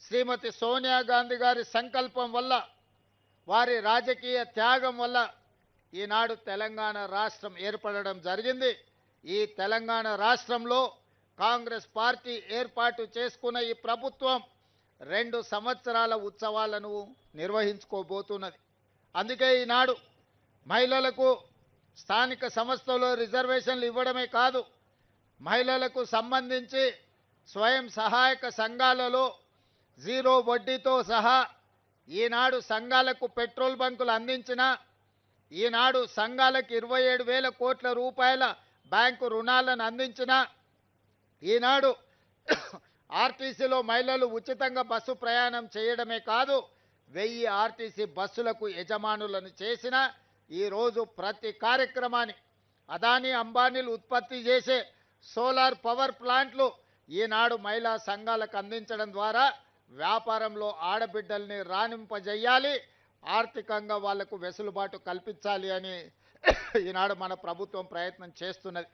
శ్రీమతి సోనియా గాంధీ గారి సంకల్పం వల్ల, వారి రాజకీయ త్యాగం వల్ల ఈనాడు తెలంగాణ రాష్ట్రం ఏర్పడడం జరిగింది. ఈ తెలంగాణ రాష్ట్రంలో కాంగ్రెస్ పార్టీ ఏర్పాటు చేసుకున్న ఈ ప్రభుత్వం 2 సంవత్సరాల ఉత్సవాలను నిర్వహించుకోబోతున్నది. అందుకే ఈనాడు మహిళలకు స్థానిక సంస్థల్లో రిజర్వేషన్లు ఇవ్వడమే కాదు, మహిళలకు సంబంధించి స్వయం సహాయక సంఘాలలో 0 వడ్డీతో సహా ఈనాడు సంఘాలకు పెట్రోల్ బంకులు అందించిన, ఈనాడు సంఘాలకు 27,000 కోట్ల రూపాయల బ్యాంకు రుణాలను అందించిన, ఈనాడు ఆర్టీసీలో మహిళలు ఉచితంగా బస్సు ప్రయాణం చేయడమే కాదు 1000 ఆర్టీసీ బస్సులకు యజమానులను చేసిన, ఈరోజు ప్రతి కార్యక్రమాన్ని అదానీ అంబానీలు ఉత్పత్తి చేసే సోలార్ పవర్ ప్లాంట్లు ఈనాడు మహిళా సంఘాలకు అందించడం ద్వారా వ్యాపారంలో ఆడబిడ్డల్ని రాణింపజేయాలి, ఆర్థికంగా వాళ్లకు వెసులుబాటు కల్పించాలి అని ఈనాడు మన ప్రభుత్వం ప్రయత్నం చేస్తున్నది.